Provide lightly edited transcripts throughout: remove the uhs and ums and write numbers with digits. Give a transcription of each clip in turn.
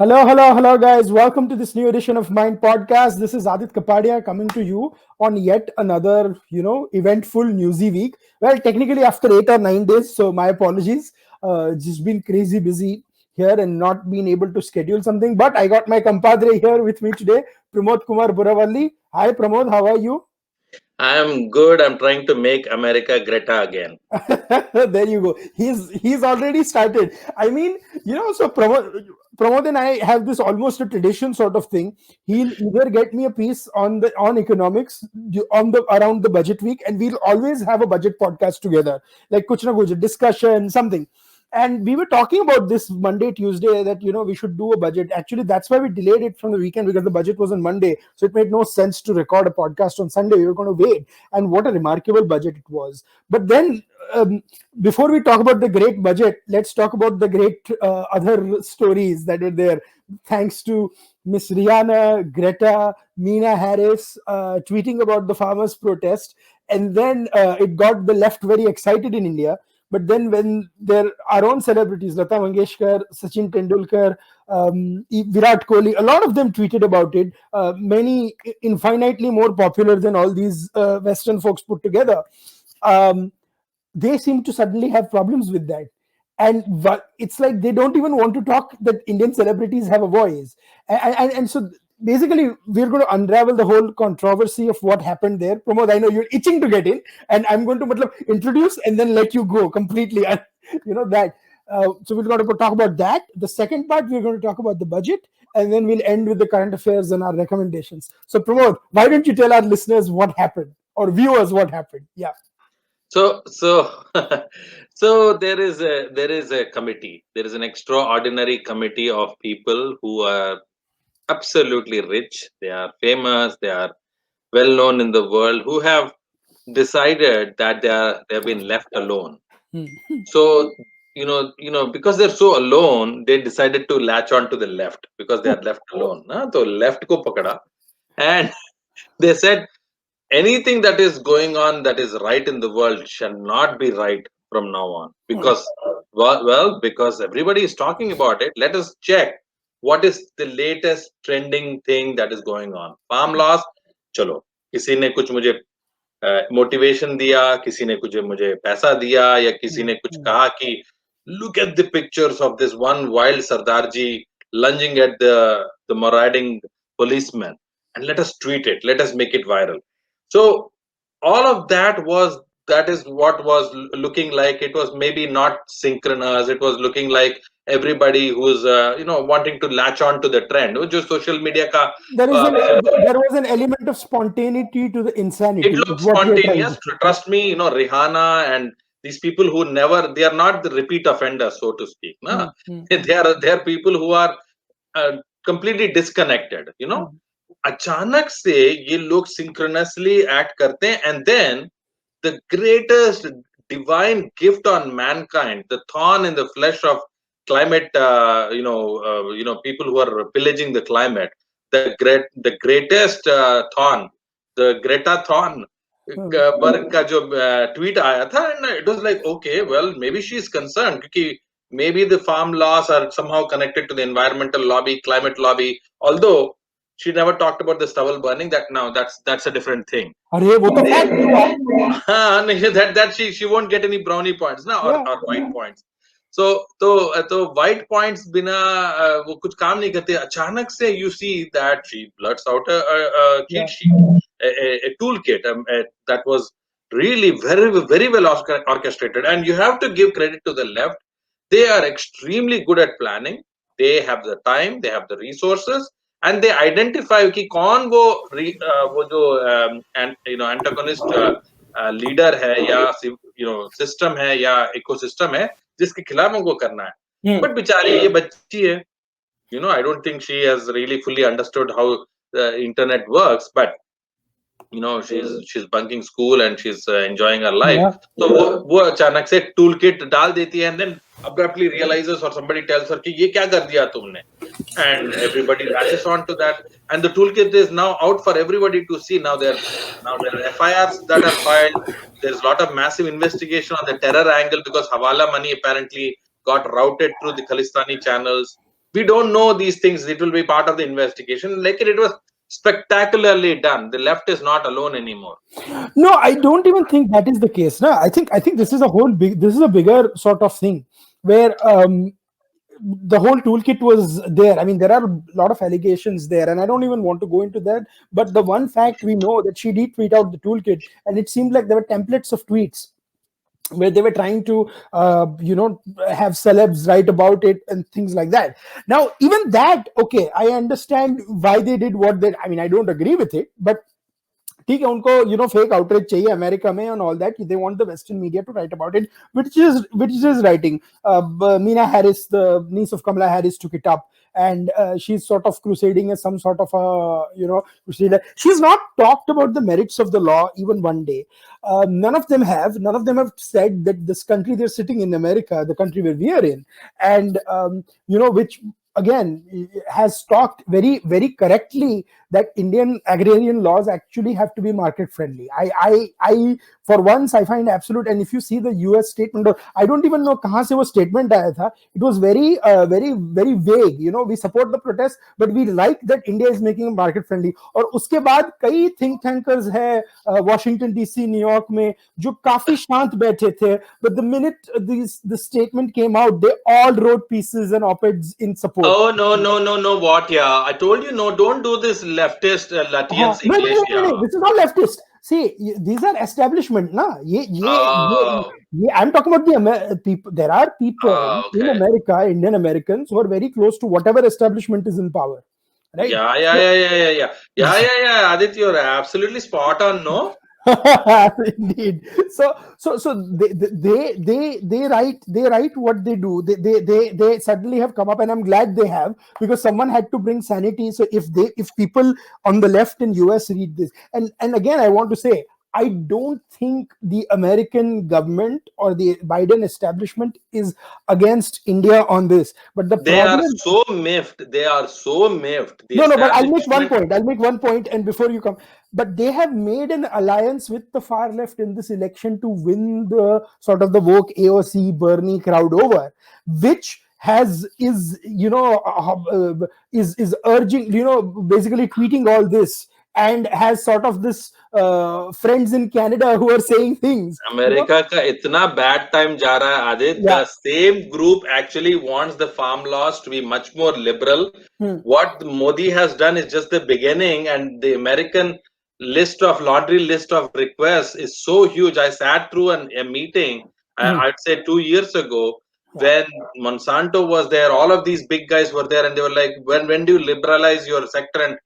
Hello, guys. Welcome to this new edition of Mind Podcast. This is Aadit Kapadia coming to you on yet another, eventful newsy week. Well, technically after 8 or 9 days, so my apologies. Just been crazy busy here and not been able to schedule something. But I got my compadre here with me today, Pramod Kumar Buravalli. Hi, Pramod. How are you? I'm good. I'm trying to make America Greta again. There you go. He's already started. I mean, so Pramod and I have this almost a tradition sort of thing. He'll either get me a piece on economics on the around the budget week, and we'll always have a budget podcast together, like kuch na kuch discussion, something. And we were talking about this Monday, Tuesday that we should do a budget. Actually, that's why we delayed it from the weekend because the budget was on Monday, so it made no sense to record a podcast on Sunday. We were going to wait, and what a remarkable budget it was. But then, before we talk about the great budget, let's talk about the great other stories that were there. Thanks to Miss Rihanna, Greta, Meena Harris tweeting about the farmers' protest, and then it got the left very excited in India. But then, when there our own celebrities, Lata Mangeshkar, Sachin Tendulkar, Virat Kohli, a lot of them tweeted about it. Many infinitely more popular than all these Western folks put together. Um, they seem to suddenly have problems with that, and it's like they don't even want to talk that Indian celebrities have a voice. And so basically we're going to unravel the whole controversy of what happened there. Pramod, I know you're itching to get in, and I'm going to introduce and then let you go completely. That so we're going to talk about that. The second part, we're going to talk about the budget, and then we'll end with the current affairs and our recommendations. So Pramod, why don't you tell our listeners what happened, or viewers what happened? Yeah. So so there is a committee. There is an extraordinary committee of people who are absolutely rich. They are famous. They are well known in the world. Who have decided that they have been left alone. Hmm. So because they're so alone, they decided to latch on to the left because they are left alone. Na? So left ko pakada, and they said anything that is going on that is right in the world shall not be right from now on Hmm. because because everybody is talking about it. Let us check what is the latest trending thing that is going on. Farm loss, chalo, किसी ने कुछ मुझे motivation दिया, किसी ने कुछ मुझे पैसा दिया, या किसी ने कुछ Hmm. कहा कि look at the pictures of this one wild Sardarji lunging at the marauding policeman, and let us tweet it, let us make it viral. So all of that is what was looking like. It was maybe not synchronous. It was looking like everybody who's wanting to latch on to the trend, which is social media ka There was an element of spontaneity to the it insanity, is looks what we are trying to spontaneous. say. Yeah. Trust me, Rihanna and these people who never, they are not the repeat offenders, so to speak, na. Hmm. Hmm. They are people who are uh, completely disconnected. Hmm. अचानक से ये लोग synchronously act करते हैं, and then the greatest divine gift on mankind, the thorn in the flesh of climate, people who are pillaging the climate, the greatest thorn, the Greta thorn Hmm. पर का जो tweet आया था, and it was like, okay, well, maybe she is concerned क्योंकि maybe the farm laws are somehow connected to the environmental lobby, climate lobby, although she never talked about the stubble burning. That's a different thing. अरे वो तो fact हुआ. हाँ, नहीं, that she won't get any brownie points ना, Yeah. or white points. तो white points बिना वो कुछ काम नहीं करते. अचानक से you see that she blurts out a cheat Yeah. sheet, a toolkit, that was really very very well orchestrated. And you have to give credit to the left. They are extremely good at planning. They have the time, they have the resources, and they identify कि कौन वो जो antagonist leader है, या system है, या ecosystem है जिसके खिलाफ हमको करना है. Hmm. बट बेचारी ये बच्ची है, I don't think she has really fully understood how the internet works, but she's bunking school and she's enjoying her life. Yeah. तो वो अचानक से टूल किट डाल देती है, and then abruptly realizes, or somebody tells her कि ये क्या कर दिया तुमने, and everybody latches on to that, and the toolkit is now out for everybody to see. Now there are FIRs that are filed. There's a lot of massive investigation on the terror angle because Hawala money apparently got routed through the Khalistani channels. We don't know these things. It will be part of the investigation. Like it was spectacularly done. The left is not alone anymore. No, I don't even think that is the case. No, I think this is a whole big, this is a bigger sort of thing where the whole toolkit was there. I mean, there are a lot of allegations there, and I don't even want to go into that. But the one fact we know that she did tweet out the toolkit, and it seemed like there were templates of tweets where they were trying to have celebs write about it and things like that. Now even that, okay, I understand why they did what they, I mean, I don't agree with it, but ठीक है उनको fake outreach चाहिए America में and all that, they want the western media to write about it, which is writing. Meena Harris, the niece of Kamala Harris, took it up, and she's sort of crusading as some sort of a crusader. She's not talked about the merits of the law even one day. None of them have said that this country they're sitting in, America, the country where we are in, and which again has talked very very correctly that Indian agrarian laws actually have to be market friendly. I for once I find absolute, and if you see the US statement, or I don't even know kahan se wo statement aaya tha, it was very very vague. We support the protest, but we like that India is making it market friendly. और उसके बाद कई think tankers है Washington DC, New York में जो काफी शांत बैठे थे, but the minute the statement came out, they all wrote pieces and op-eds in support. Oh no no no no! What? Yeah, I told you no. Don't do this leftist Latians No, no, English. no, no, Yeah. no. This is not leftist. See, these are establishment, na. Oh, I'm talking about the people. There are people in okay. America, Indian Americans, who are very close to whatever establishment is in power, right? Yeah, yeah, yeah, yeah, yeah, yeah, yeah, yeah, yeah. Adit, you're absolutely spot on. No. Indeed. So they write what they do. They suddenly have come up, and I'm glad they have, because someone had to bring sanity. So if people on the left in US read this, and again I want to say, I don't think the American government or the Biden establishment is against India on this. But the They are problem, so miffed. They are so miffed. The no, but I'll make one establishment. point. I'll make one point, and before you come, but they have made an alliance with the far left in this election to win the sort of the woke AOC Bernie crowd over, which has is urging, basically tweeting all this, and has sort of this friends in Canada who are saying things. America का इतना bad time जा रहा है Aditya. Yeah. The same group actually wants the farm laws to be much more liberal. What Modi has done is just the beginning, and the American laundry list of requests is so huge. I sat through a meeting, I'd say 2 years ago, when Monsanto was there. All of these big guys were there, and they were like, when do you liberalize your sector?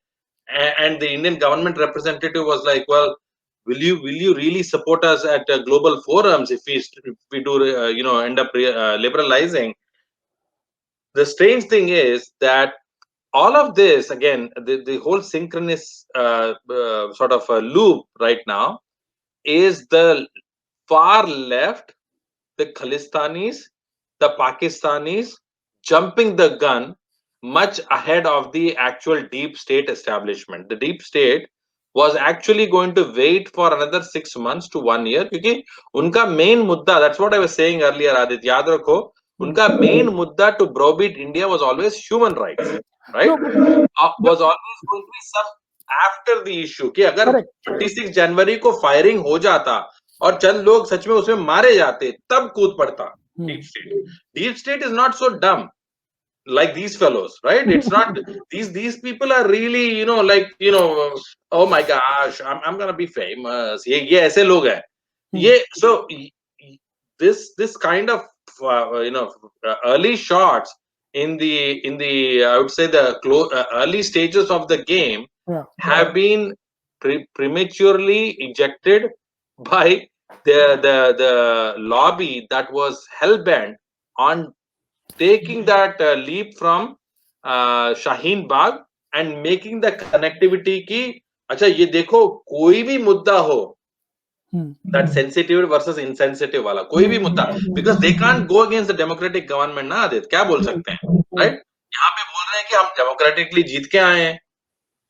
And the Indian government representative was like, well, will you really support us at global forums if we do end up liberalizing? The strange thing is that all of this, again, the whole synchronous sort of a loop right now is the far left, the Khalistanis, the Pakistanis jumping the gun much ahead of the actual deep state establishment. The deep state was actually going to wait for another 6 months to 1 year, because unka main mudda, that's what I was saying earlier, Adit, yaad rakho, unka main mudda to browbeat India was always human rights, right? Was always going to be some after the issue कि अगर 26 जनवरी को firing हो जाता और चंद लोग सच में उसमें मारे जाते, तब कूद पड़ता deep state. Deep state is not so dumb like these fellows, right? It's not, these people are really, like, oh my gosh, I'm gonna be famous. ये ऐसे लोग हैं. So this kind of early shots in the I would say the early stages of the game have been prematurely ejected by the lobby that was hell bent on taking that leap from Shaheen Bagh and making the connectivity ki अच्छा ये देखो कोई भी मुद्दा हो, that sensitive versus insensitive वाला कोई भी मुद्दा, because they can't go against the democratic government ना आदित्य, क्या बोल सकते हैं, right? यहाँ पे बोल रहे हैं कि हम democratically जीत के आए हैं.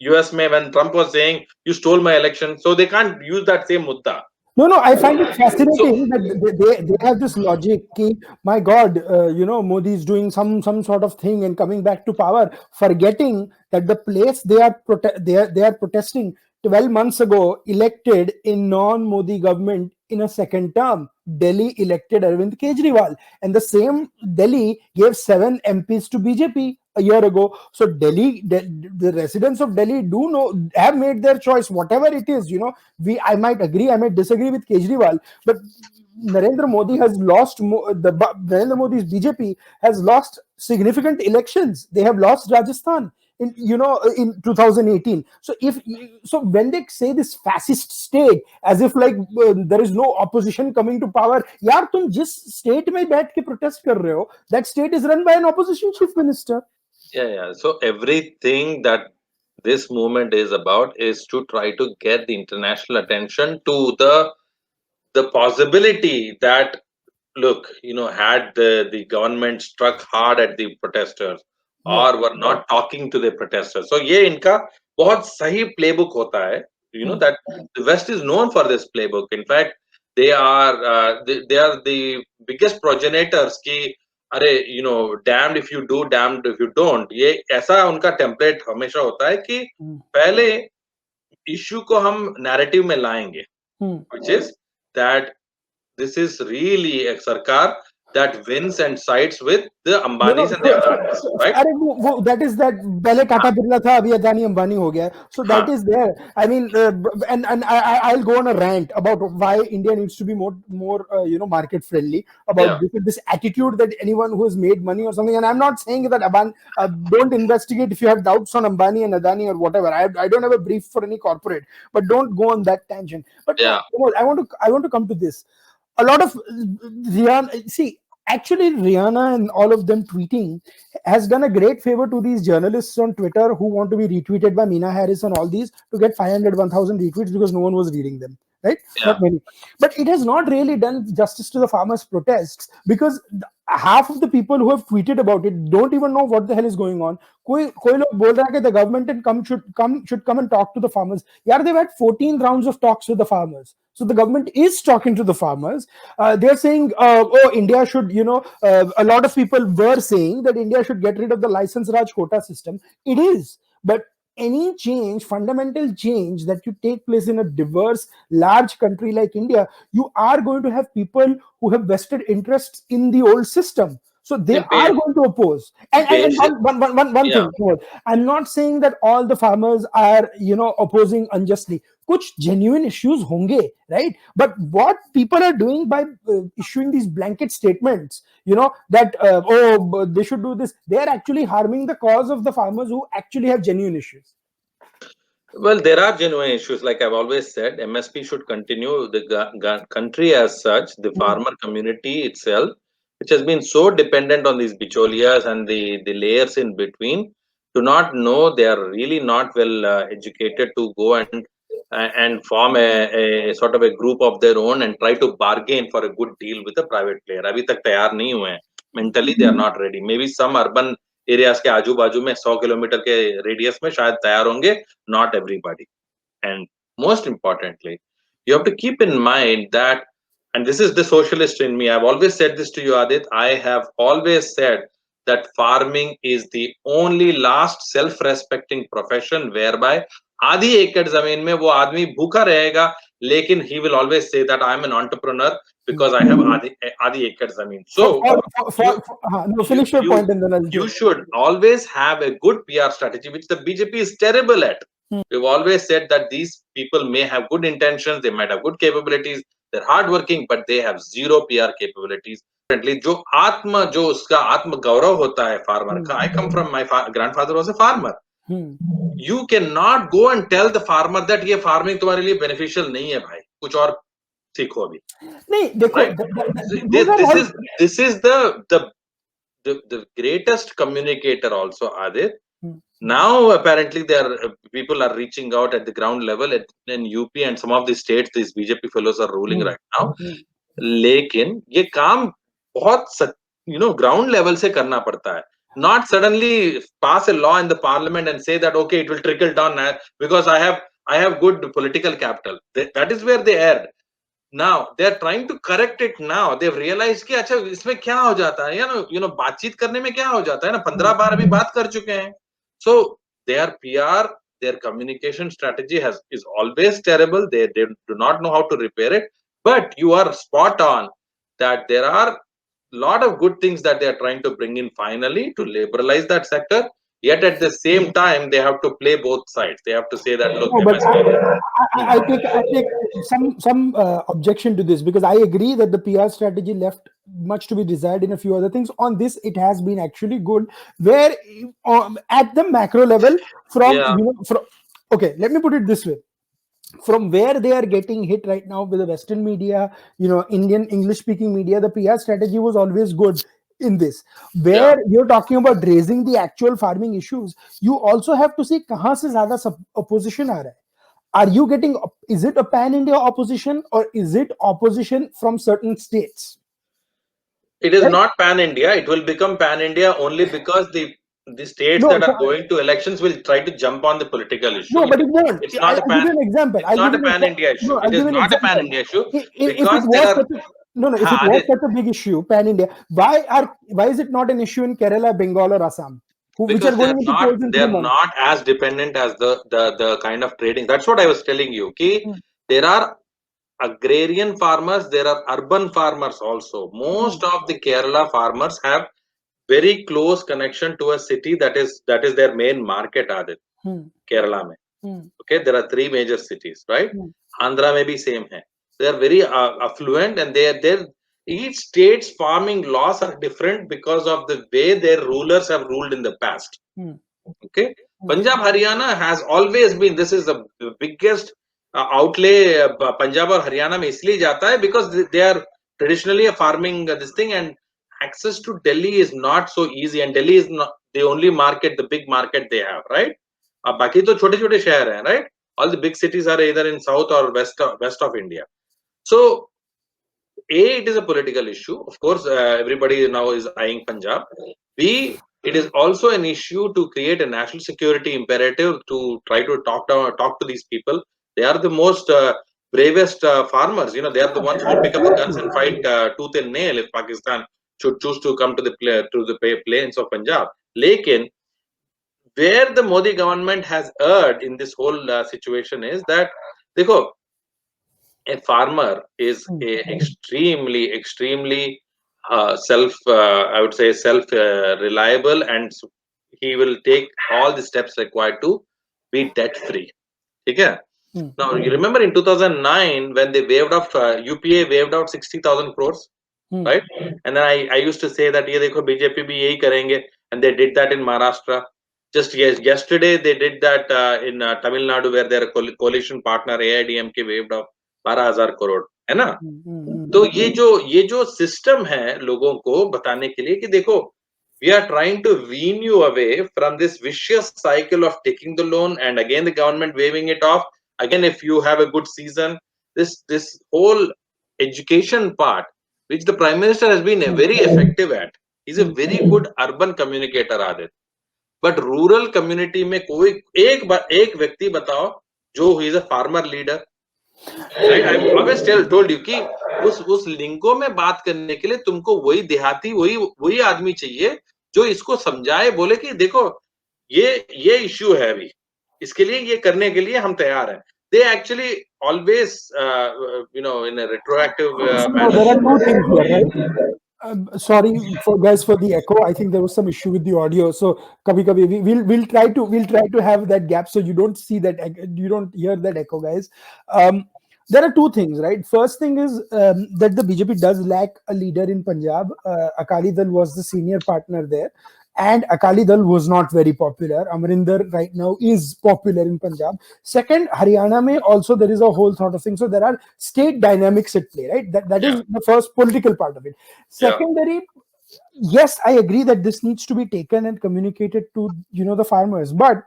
US में when Trump was saying you stole my election, so they can't use that same मुद्दा. No, no, I find it So fascinating that they have this logic. Ki, my God, Modi is doing some sort of thing and coming back to power, forgetting that the place they are protesting 12 months ago elected a non-Modi government in a second term. Delhi elected Arvind Kejriwal, and the same Delhi gave 7 MPs to BJP a year ago. So the residents of Delhi do know, have made their choice, whatever it is. I might agree, I might disagree with Kejriwal, but Narendra Modi has lost Narendra Modi's BJP has lost significant elections. They have lost Rajasthan in 2018. So when they say this fascist state, as if like there is no opposition coming to power, yaar tum jis state mein baith ke protest kar rahe ho, that state is run by an opposition chief minister. yeah. So everything that this movement is about is to try to get the international attention to the possibility that, look, had the government struck hard at the protesters Yeah. or were not talking to the protesters. So ये इनका बहुत सही playbook होता है. Hmm. That the West is known for this playbook. In fact, they are the biggest progenitors की, अरे damned if you do, damned if you don't. ये ऐसा उनका template हमेशा होता है कि Hmm. पहले issue को हम narrative में लाएंगे, Hmm. which is that this is really a sarkar that wins and sides with the No, no. Ambanis and the Adanis, right? अरे वो that is that पहले टाटा बिरला था, अभी अदानी अंबानी हो गया. So that हाँ, is there. I mean, and I'll go on a rant about why India needs to be more market friendly about yeah, this attitude that anyone who has made money or something. And I'm not saying that don't investigate if you have doubts on Ambani and Adani or whatever. I don't have a brief for any corporate, but don't go on that tangent. But no, yeah. I want to come to this. A lot of Rihanna, see, actually Rihanna and all of them tweeting has done a great favor to these journalists on Twitter who want to be retweeted by Meena Harris and all these to get 500, 1,000 retweets because no one was reading them, right? Yeah. Not many. But it has not really done justice to the farmers' protests because half of the people who have tweeted about it don't even know what the hell is going on. कोई लोग बोल रहा है कि the government and should come and talk to the farmers. Yeah, they've had 14 rounds of talks with the farmers. So the government is talking to the farmers. They're saying, oh, India should, a lot of people were saying that India should get rid of the license Raj quota system. It is. But any change, fundamental change that you take place in a diverse, large country like India, you are going to have people who have vested interests in the old system. So they The are going to oppose. And basic, one yeah. thing, I'm not saying that all the farmers are, opposing unjustly. Kuch genuine issues honge, right? But what people are doing by issuing these blanket statements, that they should do this, they are actually harming the cause of the farmers who actually have genuine issues. Well, there are genuine issues. Like I've always said, MSP should continue. The country as such, the Hmm. farmer community itself, which has been so dependent on these bicholias and the layers in between, do not know, they are really not well educated to go and form a sort of a group of their own and try to bargain for a good deal with a private player. अभी तक तैयार नहीं हुए हैं. Mentally, they are not ready. Maybe some urban areas के आजू बाजू में 100 किलोमीटर के रेडियस में शायद तैयार होंगे, not everybody. And most importantly, you have to keep in mind that, and this is the socialist in me, I've always said this to you, Adit, I have always said that farming is the only last self-respecting profession whereby आधी एकड़ जमीन में वो आदमी भूखा रहेगा, लेकिन he will always say that I'm an entrepreneur because I have आधी एकड़ जमीन. For, So for, for, you for, no, you finish your you point and then I'll you do. should always have a good PR strategy, which the BJP is terrible at. We've always said that these people may have good intentions, they might have good capabilities, they're hardworking, but they have zero PR capabilities. जो जो उसका आत्म गौरव होता है farmer का, I come from, my grandfather was a farmer. You cannot go and tell the farmer that ये farming तुम्हारे लिए बेनिफिशियल नहीं है भाई, कुछ और सीखो अभी. नहीं देखो, Right? those are all. This is the greatest communicator also, Adit. Now apparently people are reaching out at the ground level in UP and some of the states these BJP fellows are ruling right now. लेकिन ये काम बहुत ground level से करना पड़ता है. Not suddenly pass a law in the parliament and say that okay, it will trickle down because I have good political capital. That is where they erred. Now they're trying to correct it now. They've realized कि अच्छा इसमें क्या हो जाता है, बातचीत करने में क्या हो जाता है ना, 15 बार अभी बात कर चुके हैं. So their PR, their communication strategy is always terrible. They do not know how to repair it. But you are spot on that there are a lot of good things that they are trying to bring in finally to liberalize that sector. Yet at the same time, they have to play both sides. They have to say that look, No, but MSP. I take some objection to this, because I agree that the PR strategy left much to be desired in a few other things. On this, it has been actually good. Where at the macro level, Yeah. okay, let me put it this way. From where they are getting hit right now with the Western media, Indian English speaking media, the PR strategy was always good in this. Yeah. Where you're talking about raising the actual farming issues, you also have to see kahan se zyada opposition aa raha hai. Are you getting, is it a pan India opposition, or is it opposition from certain states? It is Right? not pan India. It will become pan India only because the states No, that are going to elections will try to jump on the political issue. no, but it won't. It's not a I'll give pan. you an example. It's not a pan India issue. No, It I'll give is you an not a pan example. India issue If it because there was are. such a, no, no, if it Ha, was Adit, such a big issue, pan India, why is it not an issue in Kerala, Bengal, or Assam, which are because going into polls in they 3 are months? not as dependent as the kind of trading. That's what I was telling you. Ki Hmm, there are agrarian farmers, there are urban farmers also. hmm, Most of the Kerala farmers have very close connection to a city that is their main market, Adit. hmm, Kerala mein. hmm, Okay, there are three major cities, right? hmm, Andhra may be same hai. They are very affluent, and they each state's farming laws are different because of the way their rulers have ruled in the past. hmm, Okay, hmm, Punjab Haryana has always been, this is the biggest outlay Punjab or Haryana में इसलिए जाता है because they are traditionally a farming this thing, and access to Delhi is not so easy, and Delhi is not the only market, the big market they have, right? अब बाकी तो छोटे छोटे शहर हैं, right? All the big cities are either in south or west of India. So it is a political issue. Of course, everybody now is eyeing Punjab. B, it is also an issue to create a national security imperative to try to talk to these people. They are the most bravest farmers. They are the ones who will pick up the guns and fight tooth and nail if Pakistan should choose to come to the plains of Punjab. Lekin, where the Modi government has erred in this whole situation is that, देखो, a farmer is hmm, a extremely I would say self reliable, and he will take all the steps required to be debt free. Okay. hmm, Now you remember in 2009 when they waived off UPA waived out 60,000 crores, hmm, right? And then I used to say that ये देखो BJP भी यही करेंगे, and they did that in Maharashtra. Just yesterday they did that in Tamil Nadu, where their coalition partner AIDMK waived off 12,000 crore, है ना? hmm, hmm, तो ये जो सिस्टम है लोगों को बताने के लिए कि देखो, we are trying to wean you away from this vicious cycle of taking the loan and again the government waiving it off. Again, if you have a good season, this whole education part, which the prime minister has been hmm, very effective at. He's a hmm. very good urban communicator, Adit. But rural community में कोई एक व्यक्ति बताओ जो he is a farmer leader. I've always told you कि उस लिंगो में बात करने के लिए तुमको वही देहाती वही आदमी चाहिए जो इसको समझाए, बोले कि देखो ये इश्यू है अभी, इसके लिए ये करने के लिए हम तैयार हैं. They actually always in a retroactive No, there are two things here, right? manner. Sorry for guys for the echo. I think there was some issue with the audio. So kabhi we'll try to have that gap so you don't see that, you don't hear that echo, guys. There are two things, right? First thing is that the BJP does lack a leader in Punjab. Akali Dal was the senior partner there, and Akali Dal was not very popular. Amarinder right now is popular in Punjab. Second, Haryana mein also there is a whole sort of thing. So there are state dynamics at play, right? That Yeah, is the first political part of it. yeah, Secondary, yes, I agree that this needs to be taken and communicated to the farmers, but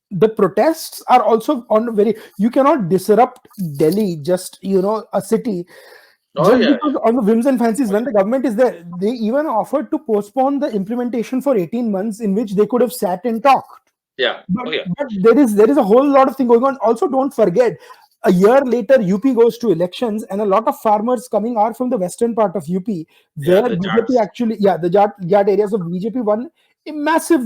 the protests are also on very, you cannot disrupt Delhi, just a city, oh just yeah, because on the whims and fancies when the government is there. They even offered to postpone the implementation for 18 months, in which they could have sat and talked. yeah, but, oh yeah, but there is a whole lot of thing going on. Also, don't forget, A year later, UP goes to elections, and a lot of farmers coming are from the western part of UP, Yeah, where the BJP Jats. actually, yeah, the Jat areas of BJP won a massive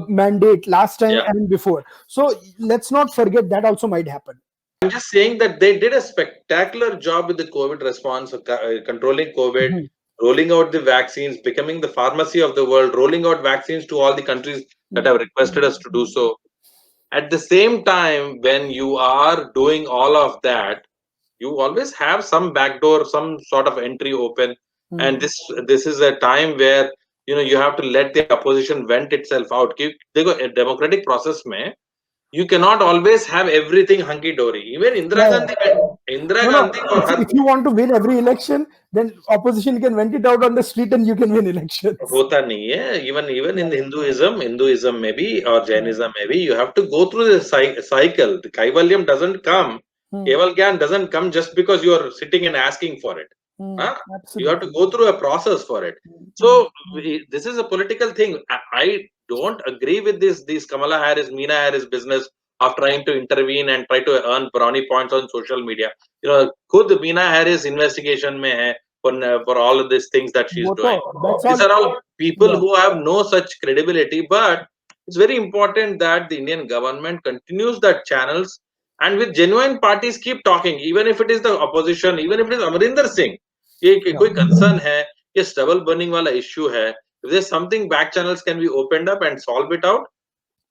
mandate last time Yeah. and before. So let's not forget that also might happen. I'm just saying that they did a spectacular job with the COVID response, controlling COVID, Mhm. rolling out the vaccines, becoming the pharmacy of the world, rolling out vaccines to all the countries that have requested us to do so. At the same time, when you are doing all of that, you always have some backdoor, some sort of entry open, and this is a time where you have to let the opposition vent itself out. देखो, a democratic process में you cannot always have everything hunky dory. Even Yeah, yeah. Indira No, no. Gandhi को हर If you want to win every election, then opposition can vent it out on the street, and you can win elections. होता नहीं है. Even Yeah. in Hinduism maybe or Jainism maybe you have to go through the cycle. The Kaivalyam doesn't come. Hmm. Keval Gyan doesn't come just because you are sitting and asking for it. Huh? You have to Absolutely. go through a process for it. So this is a political thing. I don't agree with these Kamala Harris, Meena Harris business of trying to intervene and try to earn brownie points on social media. खुद Meena Harris investigation में है for all of these things that she's वो तो, doing. that's These all. are all people Yeah. who have no such credibility, but it's very important that the Indian government continues that channels and with genuine parties keep talking, even if it is the opposition, even if it is Amarinder Singh. ये Yeah. कोई concern है, ये stubble burning वाला issue है. If there's something back channels can be opened up and solve it out.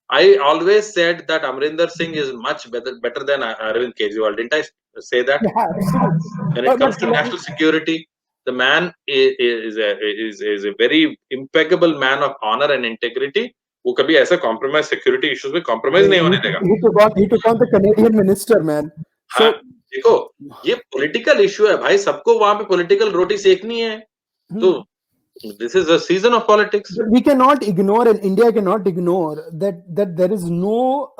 I always said that Amarinder Singh is much better than Arvind Kejriwal. Didn't I say that? Yeah, absolutely. When it But comes to national security, the man is a very impeccable man of honor and integrity. वो कभी ऐसा compromise security issues में compromise नहीं होने देगा. he took on the Canadian minister, man. हाँ, So देखो ये political issue है भाई, सबको वहां पे political रोटी सेकनी है. तो this is a season of politics. we cannot ignore, and India cannot ignore that there is no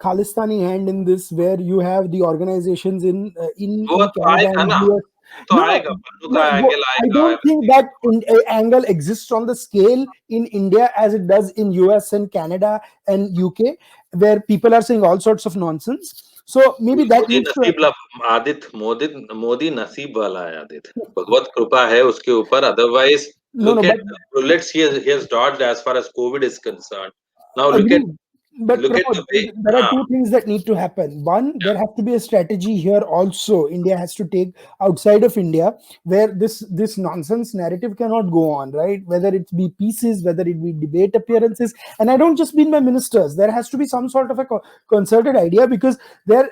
Khalistani hand in this, where you have the organizations वो in तो Canada आएगा and ना, US. तो No, no, आएगा, बंदूक no. का angle I आएगा, don't think everything. that angle exists on the scale in India as it does in US and Canada and UK, where people are saying all sorts of nonsense. So maybe that Modi needs to नसीब आदित मोदी मोदी नसीब वाला है आदित. भगवत कृपा है उसके ऊपर. Otherwise, no, look no, at but the bullets he has dodged as far as COVID is concerned. Now agreed. But look at the Pramod, way. there are two things that need to happen. One, there has to be a strategy here also. India has to take outside of India, where this nonsense narrative cannot go on, right? Whether it be pieces, whether it be debate appearances, and I don't just mean by ministers. There has to be some sort of a concerted idea, because there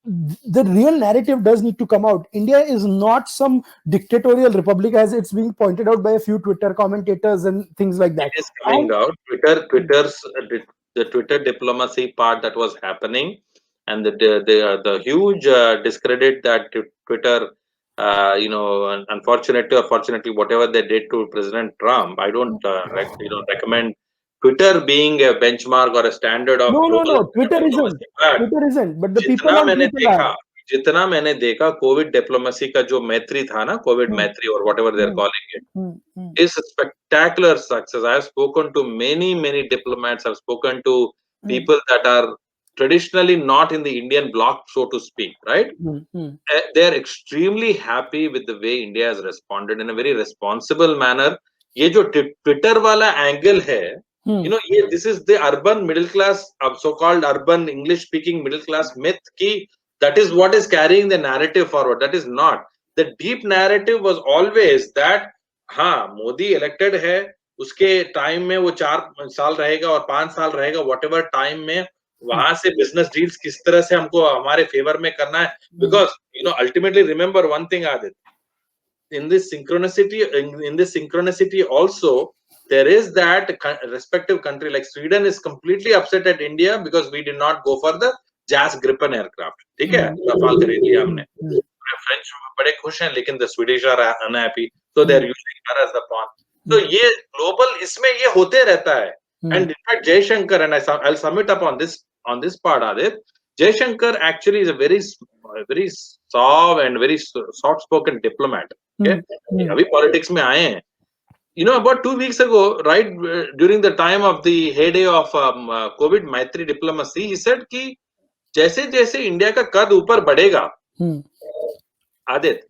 the real narrative does need to come out. India is not some dictatorial republic, as it's being pointed out by a few Twitter commentators and things like It that. is coming And out. The Twitter diplomacy part that was happening, and the huge discredit that Twitter, unfortunately or fortunately, whatever they did to President Trump, I don't recommend Twitter being a benchmark or a standard of no, no, global no. Twitter isn't. diplomacy. But Twitter isn't. But the people जितना on मैंने Twitter are. देखा जितना मैंने देखा Covid diplomacy का जो मैत्री था ना, कोविड Hmm, मैत्री और whatever they're hmm, calling it, hmm, hmm, is a spectacular success. I have spoken to many diplomats. I've spoken to hmm, people that are traditionally not in the Indian bloc, so to speak, right? hmm, hmm, They're extremely happy with the way India has responded in a very responsible manner. ये जो Twitter वाला angle है, hmm, ये this is the urban middle class, so-called urban English-speaking middle class myth कि that is what is carrying the narrative forward. That is not. The deep narrative was always that हाँ Modi elected है, उसके time में वो 4 साल रहेगा और 5 साल रहेगा, वट एवर टाइम में वहां से बिजनेस डील्स किस तरह से हमको हमारे फेवर में करना है. hmm, Because ultimately remember one thing, Adit, in this synchronicity also there is that respective country like Sweden is completely upset at India because we did not go for the Jas Gripen aircraft. ठीक है, hmm, Rafale खरीद लिया hmm, हमने. hmm, French बड़े खुश हैं लेकिन the Swedish are unhappy, so they hmm, are using her as the pawn. तो ये global इसमें ये होते रहता है. hmm, And in fact Jaishankar, and I'll sum it up on this part, Adit. Jaishankar actually is a very soft and very soft spoken diplomat. hmm, Okay, hmm, अभी politics में आए हैं. About 2 weeks ago, right, during the time of the heyday of COVID Maitri diplomacy, he said कि जैसे जैसे India का कद ऊपर बढ़ेगा आदित्य,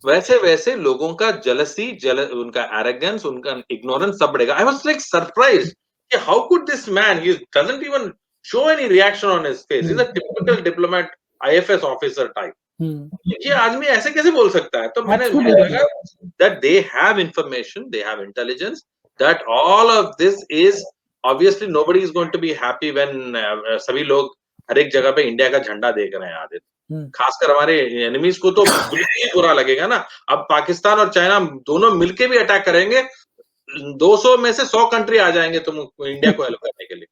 वैसे वैसे लोगों का उनका एरोगेंस, उनका इग्नोरेंस सब बढ़ेगा. आई वाज लाइक सरप्राइज्ड कि how could this man, he doesn't even show any reaction on his face, he is a typical diplomat IFS officer type. ये आदमी ऐसे कैसे बोल सकता है? तो मुझे लगा that they have information, they have intelligence, that all of this is obviously nobody is going to be happy when सभी लोग हर एक जगह पे इंडिया का झंडा देख रहे हैं आदित्य. खासकर हमारे एनिमीज को तो बिल्कुल बुरा लगेगा ना. अब पाकिस्तान और चाइना दोनों मिलके भी अटैक करेंगे, 200 में से 100 कंट्री आ जाएंगे तुम इंडिया को हेल्प करने के लिए,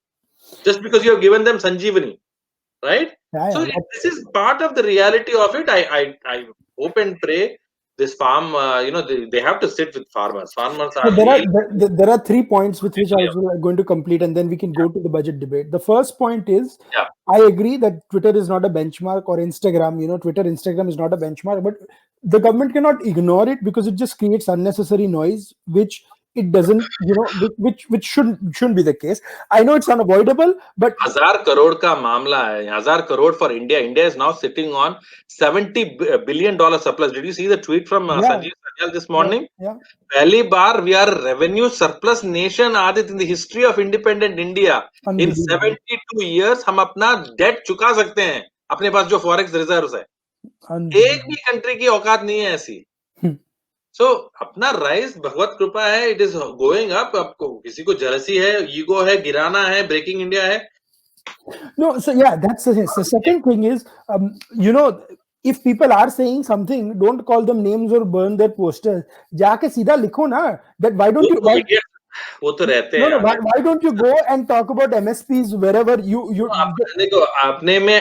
just because you have given them Sanjeevani, right? So this is part of the reality of it. I hope and pray this farm, they have to sit with farmers. Farmers are there are 3 points with which I was going to complete, and then we can go to the budget debate. The first point is, I agree that Twitter is not a benchmark, or Instagram, Instagram is not a benchmark, but the government cannot ignore it because it just creates unnecessary noise, which it doesn't, which shouldn't be the case. I know it's unavoidable, but 1,000 crore का मामला है. 1,000 crore for India. India is now sitting on $70 billion surplus. Did you see the tweet from Sanjeev Sanyal this morning? पहली बार we are a revenue surplus nation, Adit, in the history of independent India. In 72 years हम अपना debt चुका सकते हैं अपने पास जो forex reserves है. एक भी कंट्री की औकात नहीं है ऐसी. So अपना राइज भगवत कृपा है, इट इज गोइंग अप. आपको किसी को जेलसी है, ईगो है, गिराना है, ब्रेकिंग इंडिया है. No, so yeah, that's the second thing is, if people are saying something, don't call them names or burn their posters. जाके सीधा लिखो ना, that why don't you वो तो रहते हैं. Why don't you go and talk about MSPs wherever you देखो, अपने में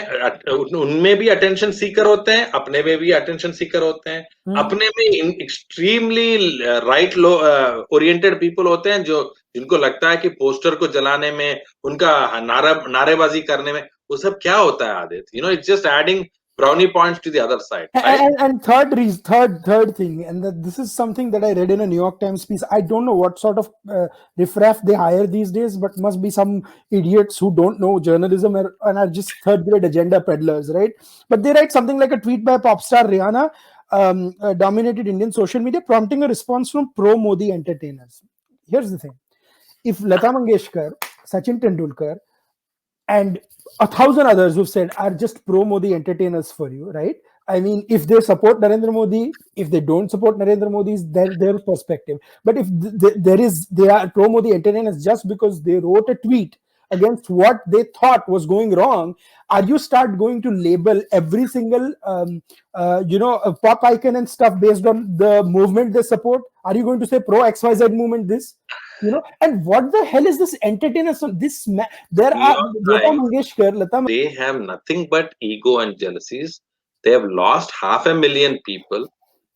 उनमें भी अटेंशन सीकर होते हैं, अपने में भी अटेंशन सीकर होते हैं. अपने में एक्सट्रीमली राइट ओरिएंटेड पीपल होते हैं जो जिनको लगता है कि पोस्टर को जलाने में, उनका नारेबाजी करने में, वो सब क्या होता है Aditya? It's just adding brownie points to the other side, right? And third thing, and this is something that I read in a New York Times piece. I don't know what sort of riffraff they hire these days, but must be some idiots who don't know journalism and are just third grade agenda peddlers, right? But they write something like a tweet by pop star Rihanna dominated Indian social media, prompting a response from pro-Modi entertainers. Here's the thing: if Lata Mangeshkar, Sachin Tendulkar, and 1,000 others who've said are just pro-Modi entertainers for you, right? I mean, if they support Narendra Modi, if they don't support Narendra Modi, is their perspective. But if they are pro-Modi entertainers just because they wrote a tweet against what they thought was going wrong, are you start going to label every single pop icon and stuff based on the movement they support? Are you going to say pro XYZ movement this? And what the hell is this entertainer? So there are Lata Mangeshkar, they have nothing but ego and jealousies. They have lost 500,000 people,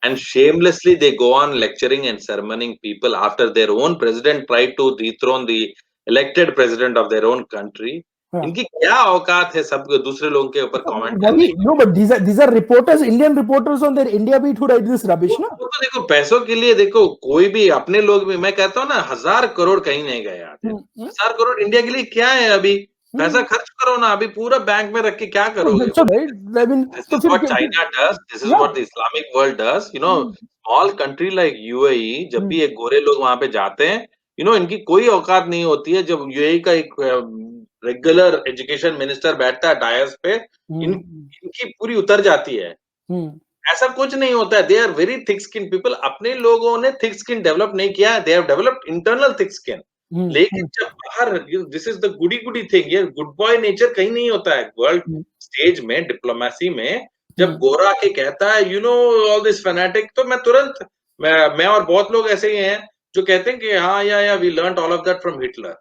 and shamelessly they go on lecturing and sermoning people after their own president tried to dethrone the elected president of their own country. इनकी क्या औकात है सब दूसरे लोगों के ऊपर comment करने की? No, but these are reporters, Indian reporters on their India beat who write this rubbish, ना? तो देखो, पैसों के लिए देखो, कोई भी अपने लोग भी, मैं कहता हूँ ना, 1,000 crore कहीं नहीं गए यार. 1,000 crore इंडिया के लिए क्या है? अभी पैसा खर्च करो ना, अभी पूरा बैंक में रख के क्या करोगे? This is what China does. This is what the Islamic world does. Small country like UAE, जब भी एक गोरे लोग वहां पे जाते हैं, इनकी कोई औकात नहीं होती है. जब यूएई का एक रेगुलर एजुकेशन मिनिस्टर बैठता है डायस पे, इनकी पूरी उतर जाती है. ऐसा कुछ नहीं होता है. They are very thick skin people. अपने लोगों ने थिक स्किन डेवलप नहीं किया. They have developed internal thick skin. लेकिन जब बाहर, this is the goody thing, ये गुड बॉय नेचर कहीं नहीं होता है. वर्ल्ड स्टेज में, डिप्लोमेसी में, जब गोरा के कहता है ऑल दिस फैनेटिक, तो मैं तुरंत, मैं और बहुत लोग ऐसे ही हैं जो कहते हैं कि हाँ, या we learned all of that from Hitler.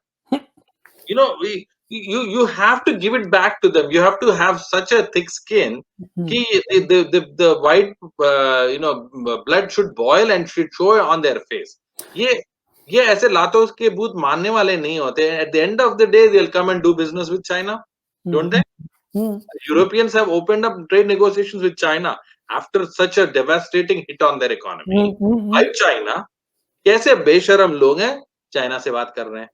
You have to give it back to them. You have to have such a thick skin कि the white blood should boil and should show on their face. ये ऐसे लातों के भूत मानने वाले नहीं होते. At the end of the day, they'll come and do business with China, don't they? Europeans have opened up trade negotiations with China after such a devastating hit on their economy. Why China? कैसे बेशरम लोग हैं, China से बात कर रहे हैं.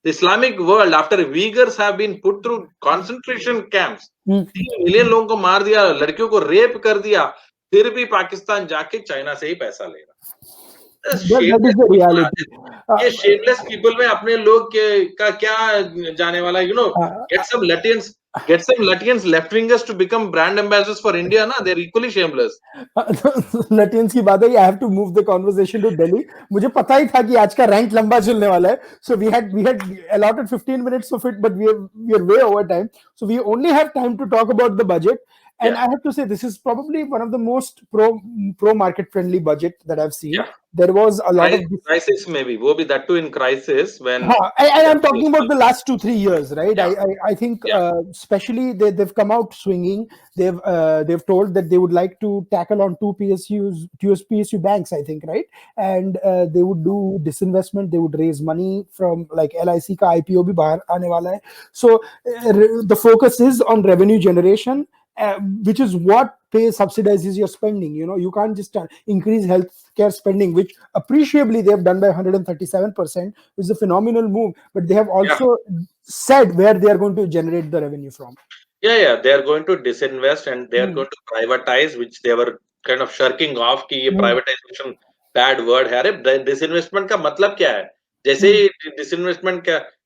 The Islamic world, after Uyghurs have been put through concentration camps, 3 million लोगों को मार दिया, लड़कियों को रेप कर दिया, फिर भी पाकिस्तान जाके चाइना से ही पैसा ले रहा। That is shameless the people reality. आते, ये शेमलेस पीपल में अपने लोग का क्या जाने वाला, Uh, get some Latvians left wingers to become brand ambassadors for India, na, they're equally shameless. लटियंस की बात है, I have to move the conversation to Delhi. मुझे पता ही था कि आज का रैंक लंबा चलने वाला है, so we had allotted 15 minutes of it, but we are way over time, so we only have time to talk about the budget. And Yeah, I have to say, this is probably one of the most pro market friendly budget that I've seen. yeah. There was a lot of Crisis maybe, वो भी that too in crisis when I'm talking about the last 2-3 years, right? yeah, I think yeah, especially they've come out swinging. They've told that they would like to tackle on two PSU banks, I think, right? And they would do disinvestment. They would raise money from like LIC ka IPO bhi bahar aane wala hai. So the focus is on revenue generation, which is what subsidizes your spending. You can't just increase healthcare spending, which appreciably they have done by 137%, which is a phenomenal move. But they have yeah. also said where they are going to generate the revenue from. Yeah, they are going to disinvest and they are going to privatize, which they were kind of shirking off कि ये privatization bad word है। अरे disinvestment का मतलब क्या है? जैसे ही disinvestment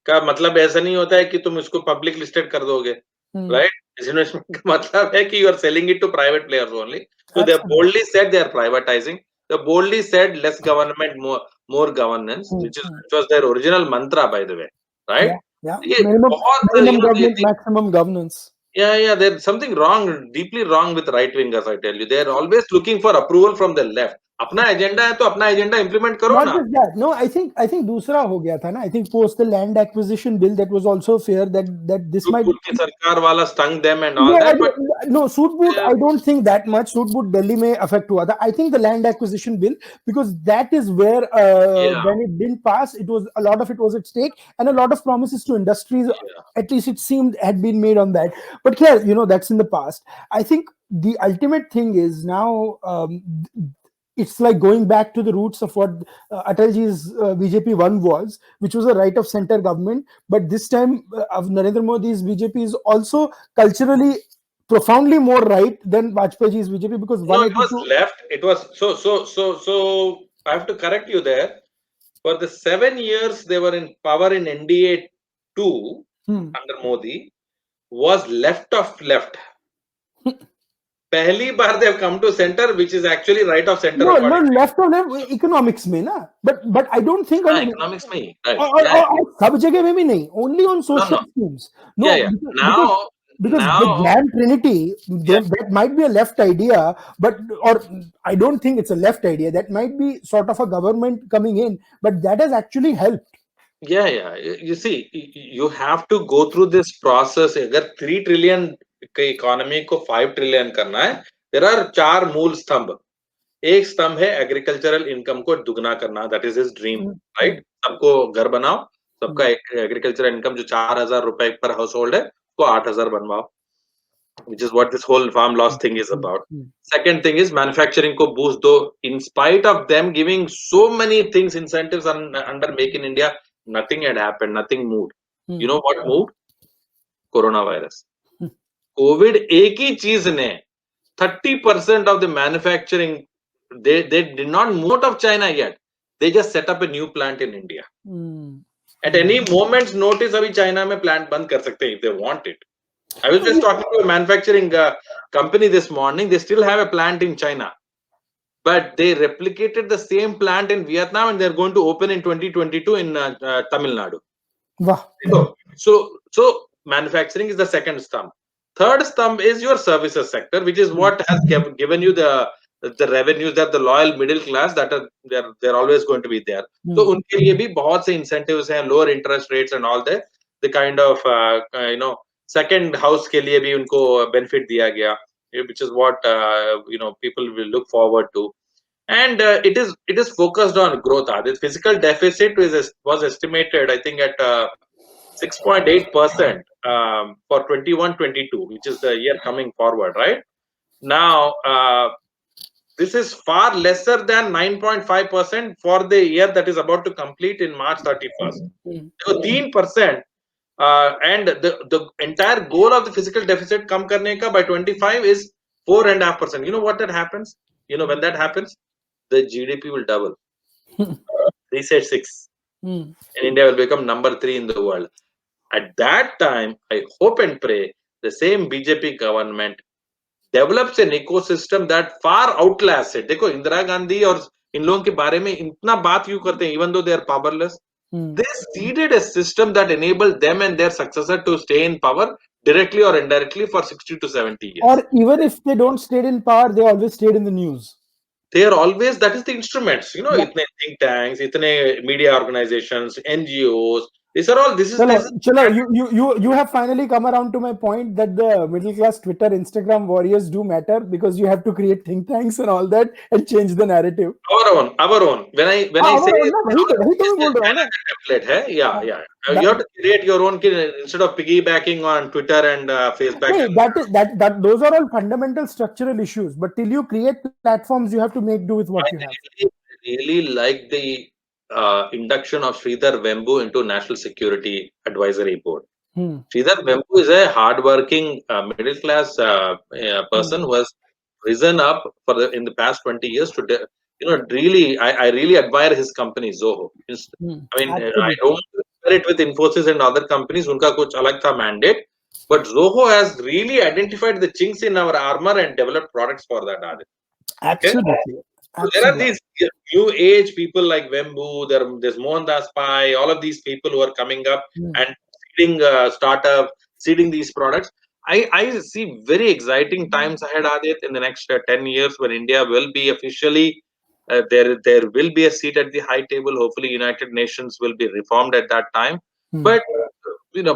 का मतलब ऐसा नहीं होता है कि तुम इसको public listed कर दोगे, right? Disinvestment का मतलब है कि you are selling it to private players only. So they have boldly said they are privatizing. They boldly said less government, more governance, which was their original mantra, by the way, right? Yeah. ये बहुत Minimum government, maximum governance. Yeah, there's something wrong, deeply wrong with right wingers, I tell you. They're always looking for approval from the left. अपना agenda है तो अपना agenda implement करो Not ना। just that. No, I think दूसरा हो गया था ना. I think post the land acquisition bill, that was also fair that this might. की सरकार वाला stung them and all No, that, but no, suit boot, I don't think that much. Suit boot Delhi may affect हुआ था. I think the land acquisition bill, because that is where when it didn't pass, it was a lot of it was at stake, and a lot of promises to industries, at least it seemed, had been made on that. But yeah, that's in the past. I think the ultimate thing is now. It's like going back to the roots of what Atalji's BJP one was, which was a right of center government. But this time, of Narendra Modi's BJP is also culturally profoundly more right than Vajpayee's BJP, because no, it was left. It was so. I have to correct you there. For the 7 years they were in power in NDA 2 under Modi, was left of left. पहली बार they have come to center, which is actually right of center. No, left of left economics में ना, but I don't think economics में right. सब जगह में भी नहीं, only on social schemes. No, because the Jam Trinity, that might be a left idea, or I don't think it's a left idea. That might be sort of a government coming in, but that has actually helped. Yeah. You see, you have to go through this process. अगर 3 trillion के economy को 5 trillion करना है, there are 4 मूल स्तंभ। एक स्तंभ है एग्रीकल्चरल इनकम को दुगना करना, that is his dream, right? सबको घर बनाओ, सबका एग्रीकल्चरल इनकम जो 4,000 रुपए पर हाउस होल्ड है, उसको 8,000 बनवाओ, which is what this whole farm loss thing is about. Second thing is manufacturing ko boost do, in spite of them giving so many things, incentives under Make in India, nothing had happened, nothing moved. You know what moved? Coronavirus. COVID एक ही चीज ने 30% of the manufacturing, they did not move out of China yet. They just set up a new plant in India. At any moment's notice, अभी China में plant बंद कर सकते हैं if they want it. I was just talking to a manufacturing company this morning. They still have a plant in China, but they replicated the same plant in Vietnam, and they're going to open in 2022 in Tamil Nadu. Wow. So manufacturing is the second stump. Third stump is your services sector, which is what has given you the revenues, that the loyal middle class that are they're always going to be there. So उनके लिए भी बहुत से incentives हैं, lower interest rates and all that. The kind of second house के लिए भी उनको benefit दिया गया, which is what people will look forward to. And it is focused on growth. The physical deficit was estimated, I think, at 6.8% for 21-22, which is the year coming forward, right? Now, This is far lesser than 9.5% for the year that is about to complete in March 31st. Hmm. So 3%, and the entire goal of the physical deficit come karne ka by 25 is 4.5%. You know what that happens? You know when that happens, the GDP will double. They said 6, Hmm. and India will become number 3 in the world. At that time, I hope and pray the same BJP government develops an ecosystem that far outlasts it. देखो इंदिरा गांधी और इन लोगों के बारे में इतना बात क्यों करते हैं, even though they are powerless? Hmm. They seeded a system that enabled them and their successor to stay in power directly or indirectly for 60 to 70 years. Or even if they don't stay in power, they always stayed in the news. They are always, that is the instruments, you know, Yeah. itne think tanks, itne media organizations, NGOs, these are all, this is Chalo, you have finally come around to my point that the middle class Twitter, Instagram warriors do matter, because you have to create think tanks and all that and change the narrative. our own. When I हाँ, say ना वही तो is मैं the बोल रहा हूँ ना. China template hai, yeah, हाँ, yeah. You that, have to create your own instead of piggybacking on Twitter and Facebook no, and that those are all fundamental structural issues. But till you create platforms, you have to make do with what I you have. really like the induction of Sridhar Vembu into National Security Advisory Board. Hmm. Sridhar Vembu is a hardworking middle class person Hmm. who has risen up in the past 20 years to really I really admire his company Zoho. Hmm. I mean I Absolutely. don't compare it with Infosys and other companies. Unka kuch alag tha mandate, but Zoho has really identified the chinks in our armor and developed products for that. Adit. Okay. Absolutely. So there are Absolutely. these new age people like Vembu, there's Mohandas Pai, all of these people who are coming up Hmm. and seeding startup, seeding these products. I see very exciting times ahead, Adit, in the next 10 years when India will be officially, there will be a seat at the high table. Hopefully, United Nations will be reformed at that time. Hmm. But,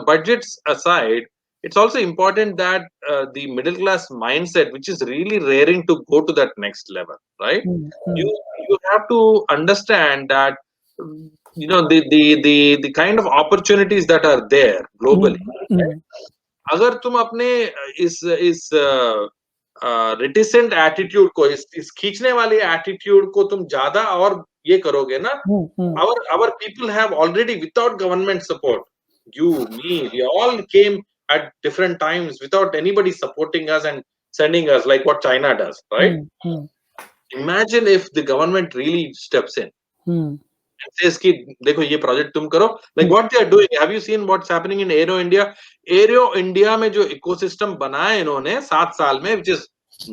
budgets aside, it's also important that the middle class mindset, which is really raring to go to that next level, right? Hmm. you Hmm. you have to understand that the kind of opportunities that are there Hmm. globally. Hmm. अगर तुम अपने इस रिटिसेंट attitude को, इस खींचने वाले attitude को तुम ज्यादा और ये करोगे ना, Hmm. Hmm. our people have already, without government support, you, me, we all came at different times without anybody supporting us and sending us, like what China does, right? Hmm. Hmm. Imagine if the government really steps in Hmm. and says कि देखो ये project तुम करो, like what they are doing. Have you seen what's happening in Aero India में जो ecosystem बनाया इन्होंने 7 साल में, which is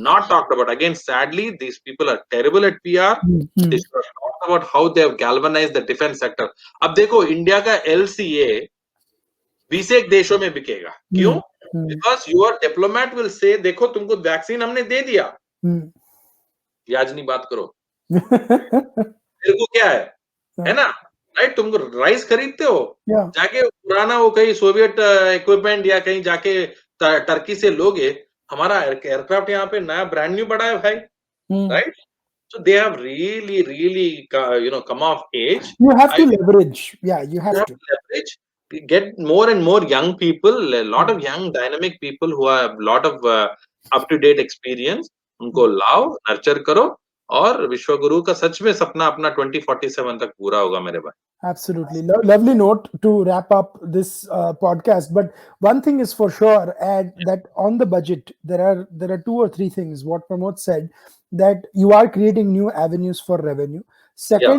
not talked about. Again, sadly, these people are terrible at PR. Hmm. They Hmm. should have talked about how they have galvanized the defense sector. अब देखो India का LCA 20 देशों में बिकेगा, क्यों? Hmm. Hmm. Because your diplomat will say देखो तुमको vaccine हमने दे दिया, Hmm. ये आज नहीं बात करो, तेरे को क्या है ना? राइट, तुम राइस खरीदते हो, Yeah. जाके पुराना वो कहीं सोवियत इक्विपमेंट या कहीं जाके टर्की से लोगे, हमारा एयरक्राफ्ट यहाँ पे नया ब्रांड न्यू पड़ा है भाई, Hmm. Right? So they have really come of age. You have I to leverage. Yeah, you You have have to. to leverage, get more and more young people, a lot Hmm. of young dynamic people who have a lot of up to date experience. Hmm. उनको लाओ, nurture करो, और विश्व गुरु का सच में सपना अपना 2047 तक पूरा होगा मेरे भाई. Absolutely. Lovely note to wrap up this podcast. But one thing is for sure, and that on the budget, there are two or three things. What Pramod said, that you are creating new avenues for revenue. Yeah,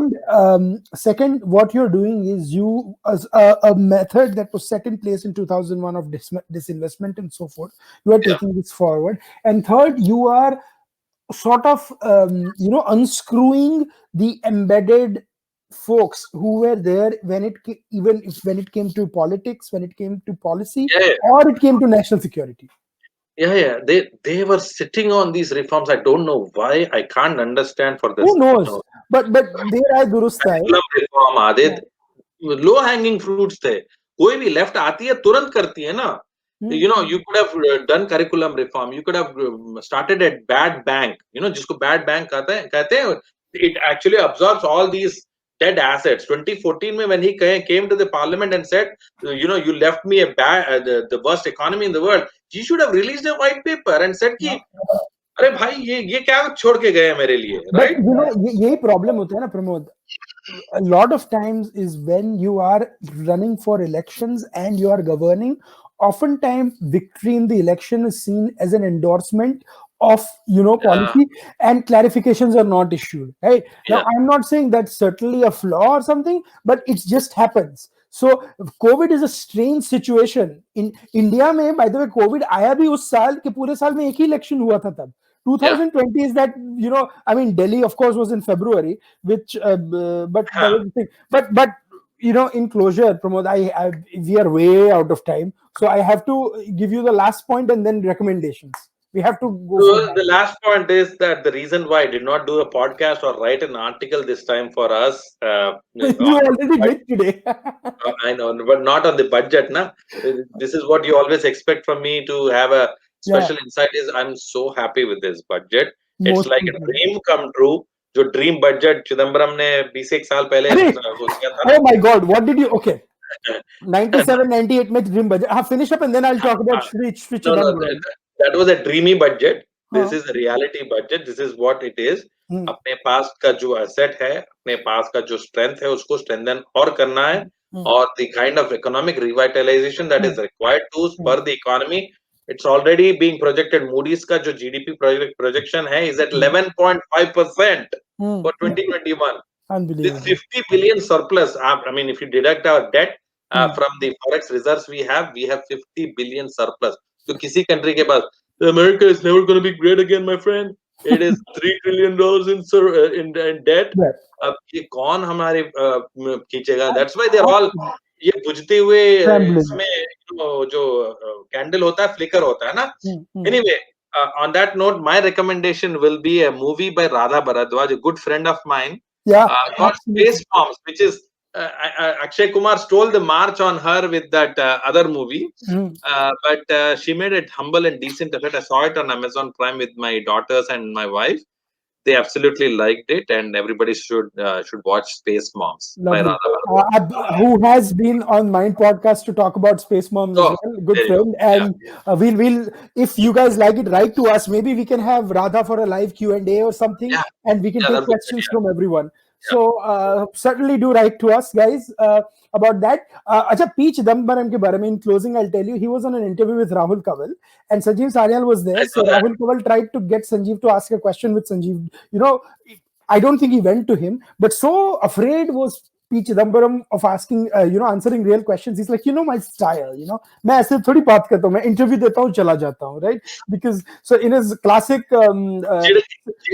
Second, what you're doing is you as a method that was set in place in 2001 of disinvestment and so forth. You are yeah, taking this forward. And third, you are sort of unscrewing the embedded folks who were there when even if when it came to politics, when it came to policy, yeah, or it came to national security. yeah. They were sitting on these reforms. I don't know why. I can't understand for this. Who knows? But there I durust hai. Curriculum reform, Yeah. Adit, low hanging fruits थे. कोई भी left आती है तुरंत करती है ना. Hmm. You could have done curriculum reform, you could have started at bad bank, जिसको bad bank कहते हैं. It actually absorbs all these dead assets. 2014 में when he came to the parliament and said, you left me the worst economy in the world, he should have released a white paper and said Yeah. कि अरे भाई ये क्या छोड़ के गए हैं मेरे लिए, But राइट? you know, यही problem होता है ना Pramod. A lot of times is when you are running for elections and you are governing, oftentimes victory in the election is seen as an endorsement of, you know, Yeah, policy, and clarifications are not issued, right? Now yeah, I'm not saying that's certainly a flaw or something, but it just happens. So COVID is a strange situation in India mein. By the way, COVID आया भी उस साल के पूरे साल में एक ही election हुआ था तब. yeah. 2020 is that, you know, I mean Delhi of course was in February, which but that Huh. was the thing. But you know, in closure, Pramod, I we are way out of time, so I have to give you the last point and then recommendations. We have to go for So that. the last point is that the reason why I did not do a podcast or write an article this time for us You on already did today. I know, but not on the budget, na. This is what you always expect from me to have a Yeah, special insight. Is I'm so happy with this budget. It's most like a people. dream come true. जो dream budget Chidambaram ने 20 एक साल पहले Arey, वो किया था oh my God, what did you? Okay, ना. 97, 98 में dream budget. Finish up and then I'll talk about Shri No, no, Chidambaram. that was a dreamy budget. This Huh. is a reality budget. This is what it is. Hmm. अपने पास का जो asset है, अपने पास का जो strength है, उसको strengthen और करना है. Hmm. और the kind of economic revitalization that Hmm. is required to Hmm. spur the economy, it's already being projected. Moody's का जो GDP projection है is at 11.5% Hmm. for 2021. This Unbelievable. 50 billion surplus, I mean, if you deduct our debt Hmm. from the forex reserves we have 50 billion surplus. So, किसी country के पास, America is never going to be great again, my friend. It is $3 trillion in debt. Yeah. अब ये कौन हमारे खींचेगा? That's why they're all Absolutely. ये बुझते हुए Trembling. इसमें जो कैंडल होता है, फ्लिकर होता है ना. Hmm. Hmm. Anyway, on that note, my recommendation will be a movie by Radha Bharadwaj, a good friend of mine, Yeah, called absolutely. Space Bombs, which is Akshay Kumar stole the march on her with that other movie, Hmm. but she made it humble and decent effort. I saw it on Amazon Prime with my daughters and my wife. They absolutely liked it, and everybody should watch Space Moms by Lovely. Radha Bharadwaj. Who has been on my podcast to talk about Space Moms as So well? Good there you go. friend. Yeah, And we'll if you guys like it, write to us. Maybe we can have Radha for a live Q&A or something, yeah, and we can yeah. take That'll be good. questions from everyone. Yeah, So certainly do write to us, guys, about that. Acha, P. Chidambaram ke bare mein, in closing, I'll tell you, he was on an interview with Rahul Kaval, and Sanjeev Saryal was I there. So saw that. Rahul Kaval tried to get Sanjeev to ask a question with Sanjeev. You know, I don't think he went to him, but so afraid was P. Chidambaram of asking, you know, answering real questions. He's like, you know, my style, you know, मैं ऐसे थोड़ी बात करता हूँ, मैं interview देता हूँ, चला जाता हूँ, right? Because so in his classic, चिड़,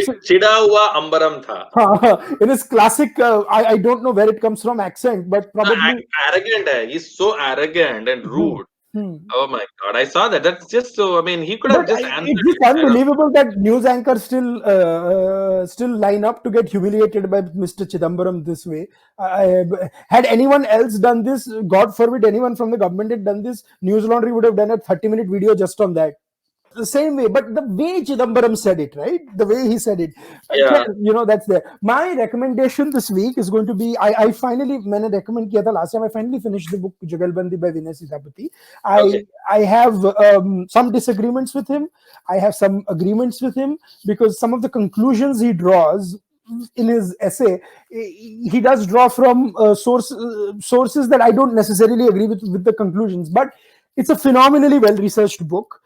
so, चिड़ा हुआ अंबरम था. in his classic, I don't know where it comes from accent, but probably. Arrogant hai. He's so arrogant and Hmm, rude. hmm. Oh my god, I saw that. That's just so. I mean, he could have But just it's answered just it. I don't know. unbelievable that news anchors still line up to get humiliated by Mr. Chidambaram this way. Had anyone else done this, God forbid, anyone from the government had done this, News Laundry would have done a 30-minute video just on that. The same way, but the way Chidambaram said it, right? The way he said it, Yeah. you know, that's there. My recommendation this week is going to be, I finally, मैंने recommend किया था last time, I finally finished the book Jugalbandi by Vinay Sithapati. Okay. I have some disagreements with him. I have some agreements with him because some of the conclusions he draws in his essay, he does draw from sources that I don't necessarily agree with the conclusions, but it's a phenomenally well researched book.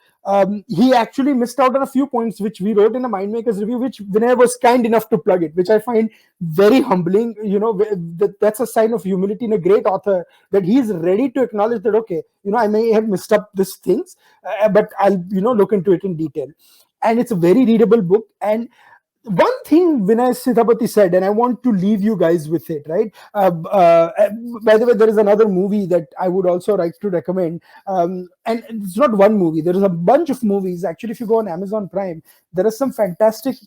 He actually missed out on a few points which we wrote in a Mindmakers review, which Vinay was kind enough to plug it, which I find very humbling. You know, that's a sign of humility in a great author, that he's ready to acknowledge that, okay, you know, I may have missed up these things, but I'll, you know, look into it in detail. And it's a very readable book. And one thing Vinay Sithapati said, and I want to leave you guys with it, right? By the way, there is another movie that I would also like to recommend. And it's not one movie, there is a bunch of movies. Actually, if you go on Amazon Prime, there are some fantastic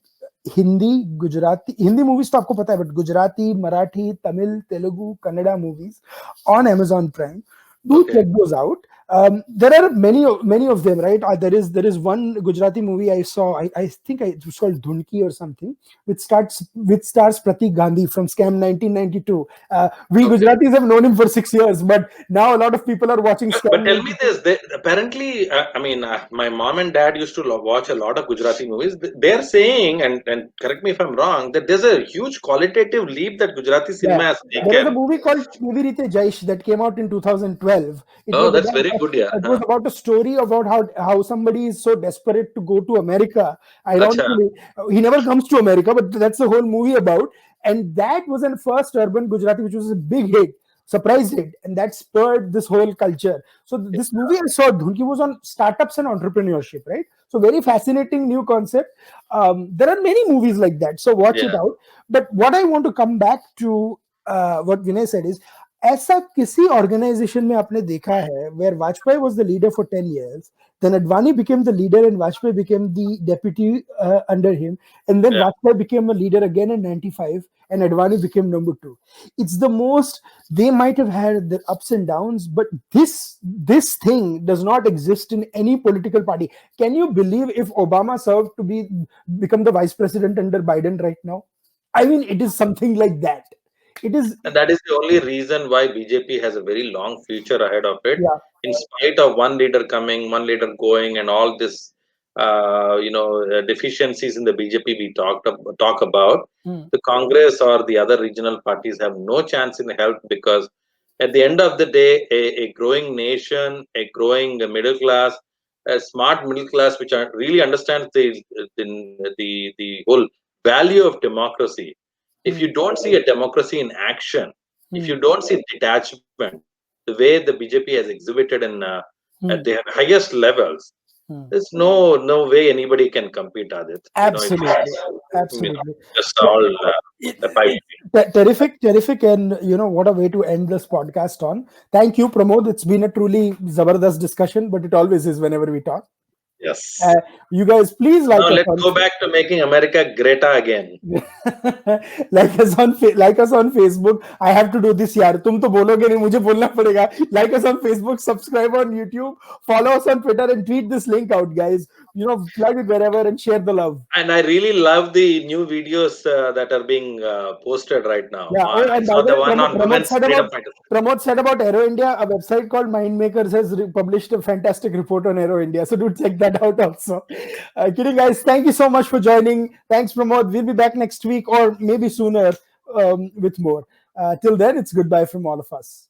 Hindi movies तो आपको पता है, but Gujarati, Marathi, Tamil, Telugu, Kannada movies on Amazon Prime. Do Okay. check those out. There are many of them, right? There is one Gujarati movie I saw. I think it was called Dhunki or something, which stars Pratik Gandhi from Scam 1992. We Okay. Gujaratis have known him for 6 years, but now a lot of people are watching But Scam tell me 92. this, apparently, I mean, my mom and dad used to watch a lot of Gujarati movies. They're saying, and correct me if I'm wrong, that there's a huge qualitative leap that Gujarati Yeah, cinema has there was a taken. movie called Kevi Rite Jaish that came out in 2012. It Oh, was that's about very good, yeah. it was about a story about how somebody is so desperate to go to America. Acha. Ironically, he never comes to America, but that's the whole movie about. And that was an first urban Gujarati, which was a big hit, surprise hit, and that spurred this whole culture. So this movie I saw, Dhunki, was on startups and entrepreneurship, right? So very fascinating new concept. There are many movies like that, so watch it Yeah, out. But what I want to come back to what Vinay said is, ऐसा किसी organization में आपने देखा है where Vajpayee was the leader for 10 years, then Advani became the leader and Vajpayee became the deputy under him, and then yeah. Vajpayee became a leader again in 95 and Advani became number two. It's the most, they might have had their ups and downs, but this thing does not exist in any political party. Can you believe if Obama served to become the vice president under Biden right now? I mean, it is something like that. It is, And that is the only reason why BJP has a very long future ahead of it. yeah. In spite of one leader coming, one leader going, and all this, deficiencies in the BJP we talk about, Hmm. the Congress or the other regional parties have no chance in hell, because at the end of the day, a growing nation, a growing middle class, a smart middle class, which really understands the whole value of democracy. If Hmm. you don't see a democracy in action, if Hmm. you don't see detachment, the way the BJP has exhibited in at Hmm. the highest levels, Hmm. there's no way anybody can compete, Adit. Absolutely, You know, absolutely. just Yeah, all it, a pipe. terrific, terrific, and what a way to end this podcast on. Thank you, Pramod. It's been a truly zabardast discussion, but it always is whenever we talk. Yes. You guys, please Now like us let's on go back to making America Greta again. like us on Facebook. I have to do this, यार. तुम तो बोलोगे नहीं, मुझे बोलना पड़ेगा. Like us on Facebook, subscribe on YouTube, follow us on Twitter, and tweet this link out, guys. Plug it wherever and share the love. And I really love the new videos that are being posted right now. Yeah. Oh, I and by saw the the way, one on women's freedom fighters. Pramod said about Aero India, a website called Mindmakers has published a fantastic report on Aero India. So do check that out also. Kidding, guys. Thank you so much for joining. Thanks, Pramod. We'll be back next week or maybe sooner with more. Till then, it's goodbye from all of us.